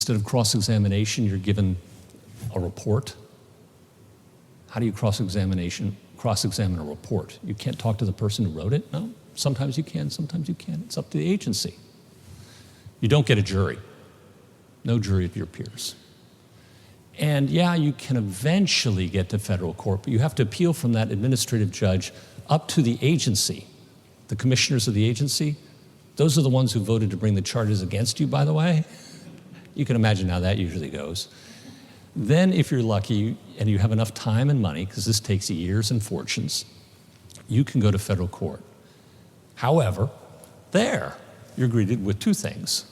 Instead of cross-examination, you're given a report. How do you cross-examine a report? You can't talk to the person who wrote it? No. Sometimes you can, sometimes you can't. It's up to the agency. You don't get a jury. No jury of your peers. And yeah, you can eventually get to federal court, but you have to appeal from that administrative judge up to the agency. The commissioners of the agency, those are the ones who voted to bring the charges against you, by the way. You can imagine how that usually goes. Then, if you're lucky and you have enough time and money, because this takes years and fortunes, you can go to federal court. However, there, you're greeted with two things.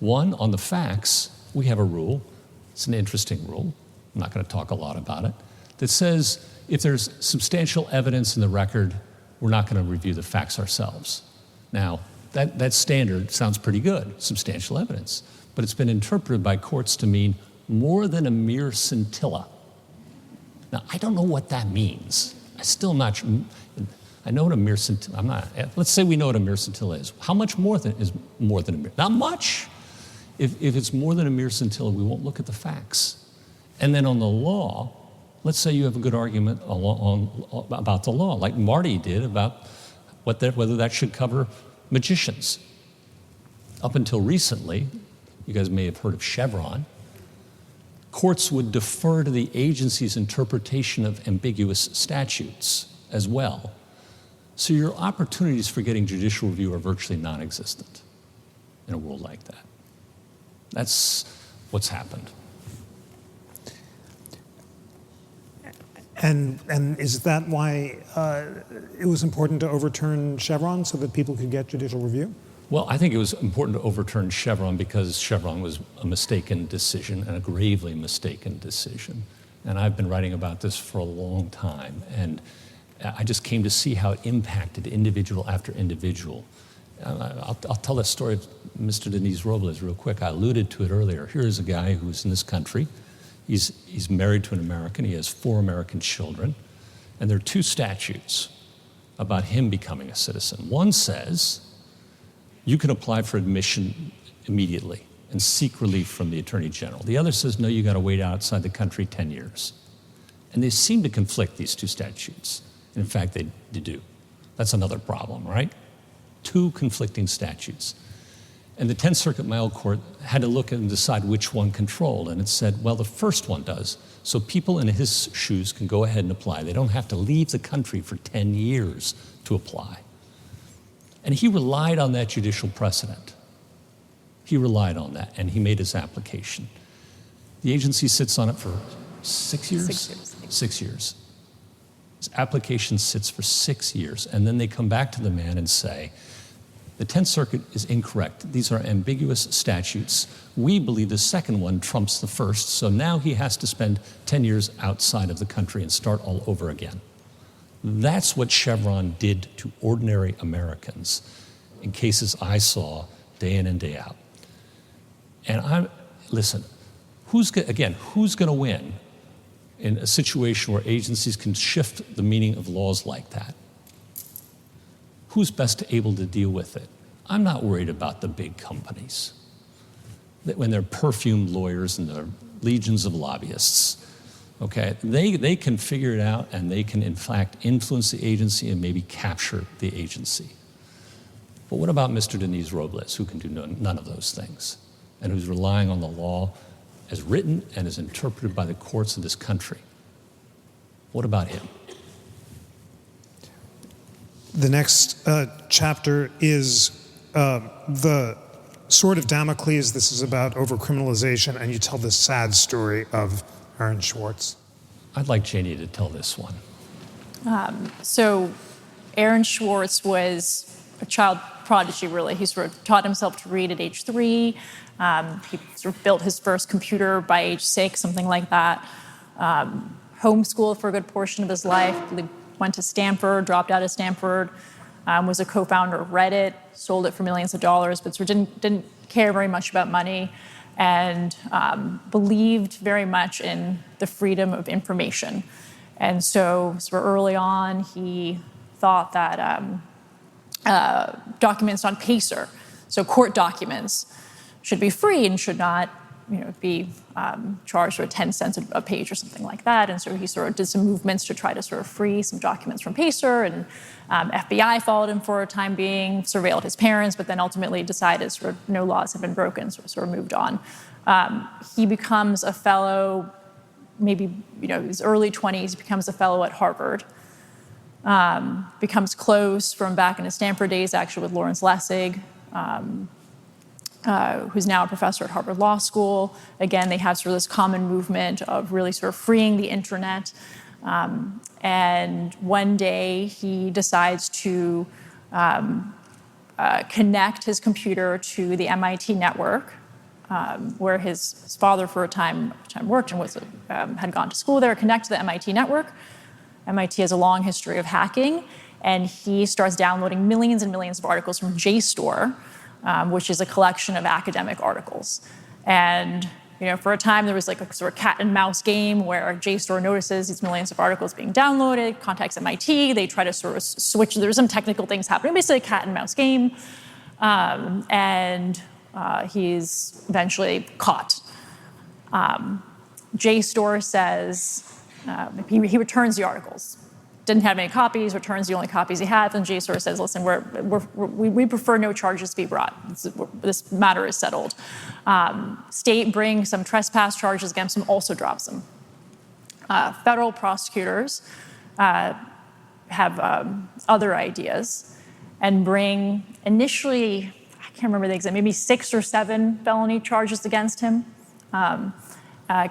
One, on the facts, we have a rule. It's an interesting rule. I'm not going to talk a lot about it. That says if there's substantial evidence in the record, we're not going to review the facts ourselves. Now, that standard sounds pretty good, substantial evidence. But it's been interpreted by courts to mean more than a mere scintilla. Now, I don't know what that means. I still am not sure. I know what a mere scintilla, let's say we know what a mere scintilla is. How much more is more than a mere? Not much. If it's more than a mere scintilla, we won't look at the facts. And then on the law, let's say you have a good argument about the law, like Marty did about whether that should cover magicians. Up until recently, you guys may have heard of Chevron, courts would defer to the agency's interpretation of ambiguous statutes as well. So your opportunities for getting judicial review are virtually non-existent in a world like that. That's what's happened. And is that why it was important to overturn Chevron so that people could get judicial review? Well, I think it was important to overturn Chevron because Chevron was a mistaken decision and a gravely mistaken decision. And I've been writing about this for a long time. And I just came to see how it impacted individual after individual. I'll tell that story of Mr. Denise Robles real quick. I alluded to it earlier. Here's a guy who's in this country. He's married to an American. He has 4 American children. And there are 2 statutes about him becoming a citizen. One says you can apply for admission immediately and seek relief from the Attorney General. The other says, no, you got to wait outside the country 10 years. And they seem to conflict, these 2 statutes. In fact, they do. That's another problem, right? 2 conflicting statutes. And the 10th Circuit, my old court, had to look and decide which one controlled. And it said, well, the first one does. So people in his shoes can go ahead and apply. They don't have to leave the country for 10 years to apply. And he relied on that judicial precedent. He relied on that, and he made his application. The agency sits on it for 6 years? 6 years. 6 years. His application sits for 6 years, and then they come back to the man and say, the 10th Circuit is incorrect. These are ambiguous statutes. We believe the second one trumps the first, so now he has to spend 10 years outside of the country and start all over again. That's what Chevron did to ordinary Americans in cases I saw day in and day out. And listen, who's going to win in a situation where agencies can shift the meaning of laws like that? Who's best able to deal with it? I'm not worried about the big companies. When they're perfumed lawyers and they're legions of lobbyists, okay? They can figure it out, and they can, in fact, influence the agency and maybe capture the agency. But what about Mr. Denise Robles, who can do none of those things, and who's relying on the law as written and as interpreted by the courts of this country? What about him? The next chapter is the sword of Damocles. This is about overcriminalization, and you tell this sad story of Aaron Schwartz. I'd like Janie to tell this one. So Aaron Schwartz was a child prodigy, really. He sort of taught himself to read at age 3. He sort of built his first computer by age 6, something like that. Homeschooled for a good portion of his life. Went to Stanford, dropped out of Stanford, was a co-founder of Reddit, sold it for millions of dollars, but sort of didn't care very much about money, and believed very much in the freedom of information. And so early on, he thought that documents on Pacer, so court documents, should be free and should not be charged for 10 cents a page or something like that. And so he sort of did some movements to try to sort of free some documents from Pacer, and FBI followed him for a time being, surveilled his parents, but then ultimately decided sort of no laws have been broken, so sort of moved on. He becomes a fellow, maybe his early 20s, becomes a fellow at Harvard. Becomes close from back in his Stanford days, actually, with Lawrence Lessig, who's now a professor at Harvard Law School. Again, they have sort of this common movement of really sort of freeing the internet. And one day he decides to connect his computer to the MIT network, where his father for a time worked and had gone to school there, connect to the MIT network. MIT has a long history of hacking, and he starts downloading millions and millions of articles from JSTOR, which is a collection of academic articles. And for a time there was like a sort of cat and mouse game where JSTOR notices these millions of articles being downloaded, contacts MIT, they try to sort of switch, there's some technical things happening, basically a cat and mouse game, and he's eventually caught. JSTOR says, he returns the articles. Didn't have any copies, returns the only copies he had, and JSTOR says, listen, we prefer no charges to be brought. This matter is settled. State brings some trespass charges against him, also drops him. Federal prosecutors have other ideas and bring initially, I can't remember the exact, maybe 6 or 7 felony charges against him,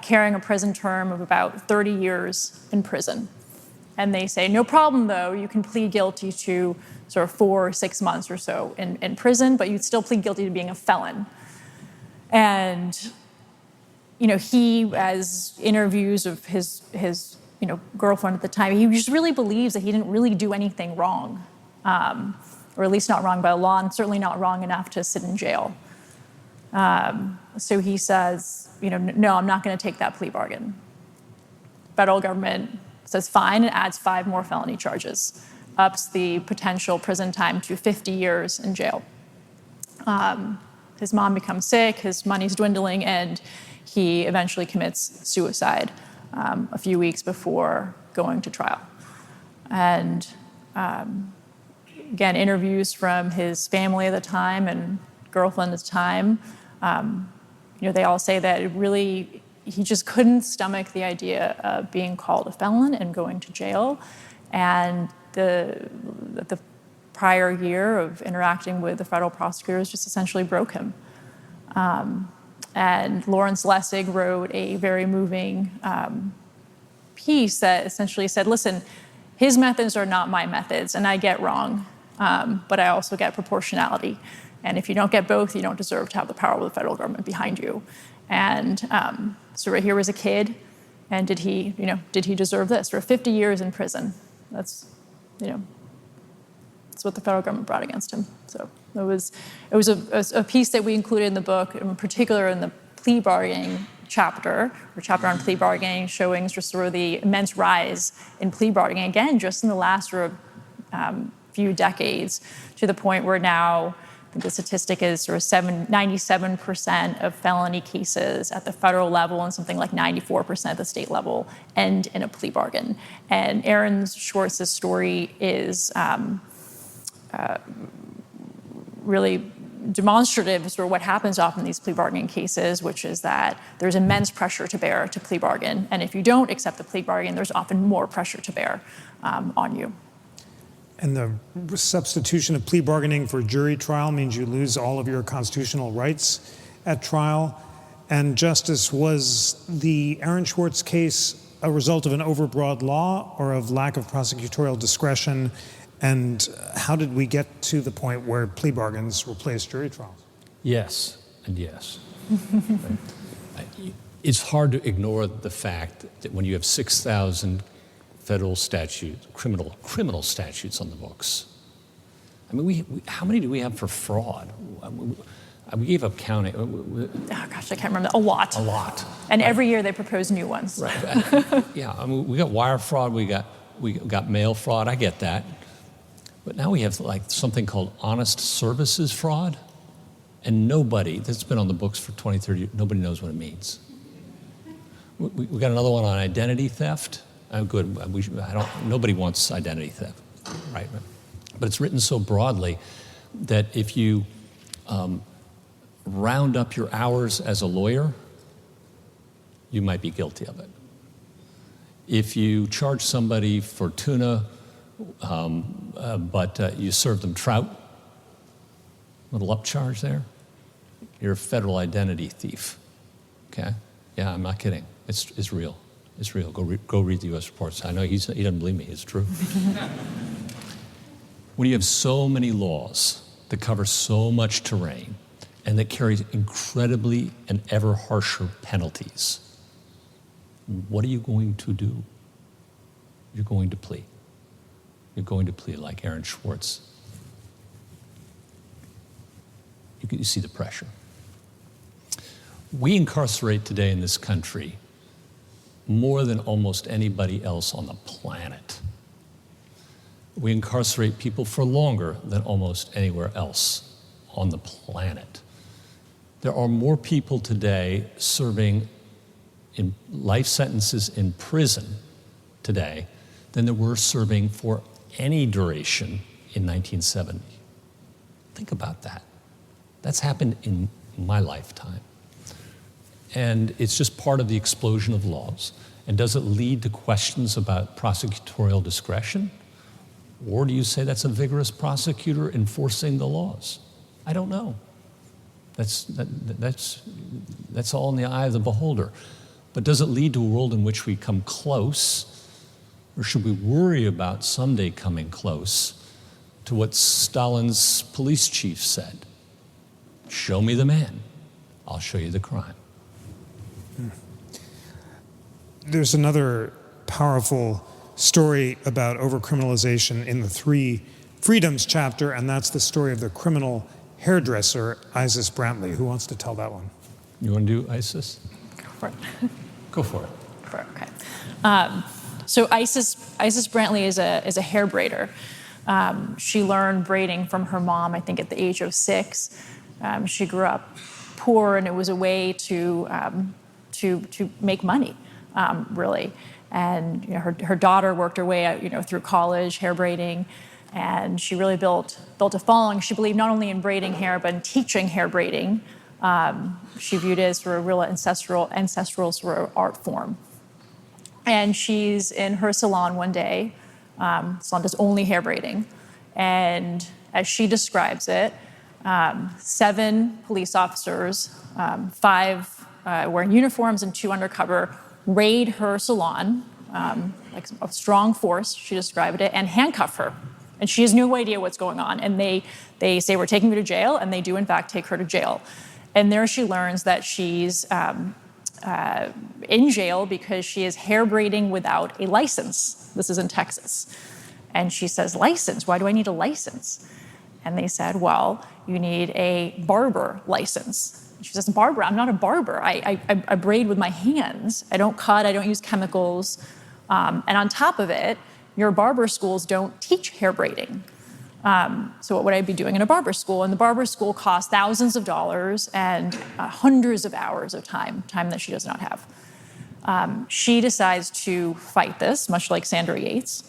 carrying a prison term of about 30 years in prison. And they say, no problem, though, you can plead guilty to sort of 4 or 6 months or so in prison, but you'd still plead guilty to being a felon. And, he, as interviews of his girlfriend at the time, he just really believes that he didn't really do anything wrong, or at least not wrong by the law, and certainly not wrong enough to sit in jail. So he says, no, I'm not going to take that plea bargain. Federal government says fine and adds 5 more felony charges, ups the potential prison time to 50 years in jail. His mom becomes sick, his money's dwindling, and he eventually commits suicide a few weeks before going to trial. And again, interviews from his family at the time and girlfriend at the time, they all say that he just couldn't stomach the idea of being called a felon and going to jail. And the prior year of interacting with the federal prosecutors just essentially broke him. And Lawrence Lessig wrote a very moving piece that essentially said, listen, his methods are not my methods, and I get wrong, but I also get proportionality. And if you don't get both, you don't deserve to have the power of the federal government behind you. And so right here was a kid, and did he deserve this? For 50 years in prison, that's what the federal government brought against him. So it was a piece that we included in the book, in particular in the plea bargaining chapter on plea bargaining, showing just sort of the immense rise in plea bargaining, again, just in the last sort of few decades, to the point where now the statistic is sort of 97% of felony cases at the federal level and something like 94% at the state level end in a plea bargain. And Aaron Schwartz's story is really demonstrative of sort of what happens often in these plea bargaining cases, which is that there's immense pressure to bear to plea bargain. And if you don't accept the plea bargain, there's often more pressure to bear on you. And the substitution of plea bargaining for jury trial means you lose all of your constitutional rights at trial. And Justice, was the Aaron Schwartz case a result of an overbroad law or of lack of prosecutorial discretion? And how did we get to the point where plea bargains replaced jury trials? Yes, and yes. It's hard to ignore the fact that when you have 6,000 federal statutes, criminal statutes on the books. I mean, how many do we have for fraud? We gave up counting. Oh gosh, I can't remember. A lot. A lot. And every year they propose new ones. Right. Yeah. I mean, we got wire fraud. We got mail fraud. I get that. But now we have like something called honest services fraud. And nobody, that's been on the books for 20, 30 years, nobody knows what it means. We got another one on identity theft. Good, nobody wants identity theft, right? But it's written so broadly that if you round up your hours as a lawyer, you might be guilty of it. If you charge somebody for tuna, but you serve them trout, little upcharge there, you're a federal identity thief, okay? Yeah, I'm not kidding. It's real. It's real. Go read the U.S. reports. I know he doesn't believe me. It's true. When you have so many laws that cover so much terrain and that carry incredibly and ever harsher penalties, what are you going to do? You're going to plea. You're going to plea like Aaron Schwartz. You see the pressure. We incarcerate today in this country more than almost anybody else on the planet. We incarcerate people for longer than almost anywhere else on the planet. There are more people today serving in life sentences in prison today than there were serving for any duration in 1970. Think about that. That's happened in my lifetime. And it's just part of the explosion of laws. And does it lead to questions about prosecutorial discretion? Or do you say that's a vigorous prosecutor enforcing the laws? I don't know. That's all in the eye of the beholder. But does it lead to a world in which we come close, or should we worry about someday coming close to what Stalin's police chief said? Show me the man, I'll show you the crime. There's another powerful story about overcriminalization in the Three Freedoms chapter, and that's the story of the criminal hairdresser, Isis Brantley. Who wants to tell that one? You want to do Isis? Go for it. Go for it. Okay. So Isis Brantley is a hair braider. She learned braiding from her mom, I think, at the age of 6. She grew up poor, and it was a way to make money, really. And her daughter worked her way out, through college, hair braiding, and she really built a following. She believed not only in braiding hair, but in teaching hair braiding. She viewed it as sort of a real ancestral sort of art form. And she's in her salon one day. Salon does only hair braiding, and as she describes it, 7 police officers, 5 wearing uniforms and 2 undercover, raid her salon, like a strong force, she described it, and handcuff her. And she has no idea what's going on. And they say, we're taking you to jail, and they do, in fact, take her to jail. And there she learns that she's in jail because she is hair braiding without a license. This is in Texas. And she says, license? Why do I need a license? And they said, well, you need a barber license. She says, barber? I'm not a barber. I braid with my hands. I don't cut. I don't use chemicals. And on top of it, your barber schools don't teach hair braiding. So what would I be doing in a barber school? And the barber school costs thousands of dollars and hundreds of hours of time that she does not have. She decides to fight this, much like Sandra Yates.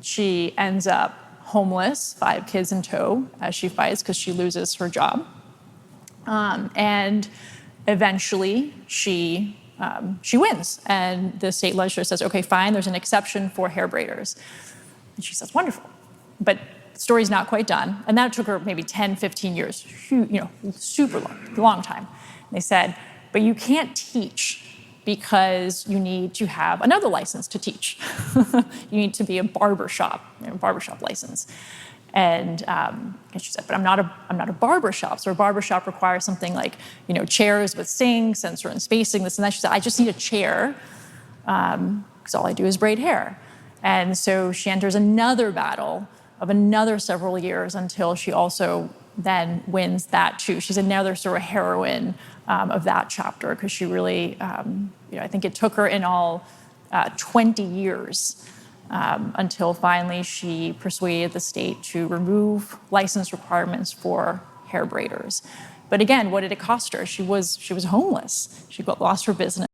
She ends up homeless, 5 kids in tow, as she fights because she loses her job. And eventually she wins. And the state legislature says, okay, fine, there's an exception for hair braiders. And she says, wonderful. But the story's not quite done. And that took her maybe 10, 15 years, super long time. And they said, but you can't teach because you need to have another license to teach. You need to be a barbershop license. And she said, but I'm not a barbershop. So a barbershop requires something like, chairs with sinks and certain spacing, this and that. She said, I just need a chair because all I do is braid hair. And so she enters another battle of another several years until she also then wins that too. She's another sort of heroine of that chapter because she really, I think it took her in all 20 years until finally she persuaded the state to remove license requirements for hair braiders. But again, what did it cost her? She was homeless. She lost her business.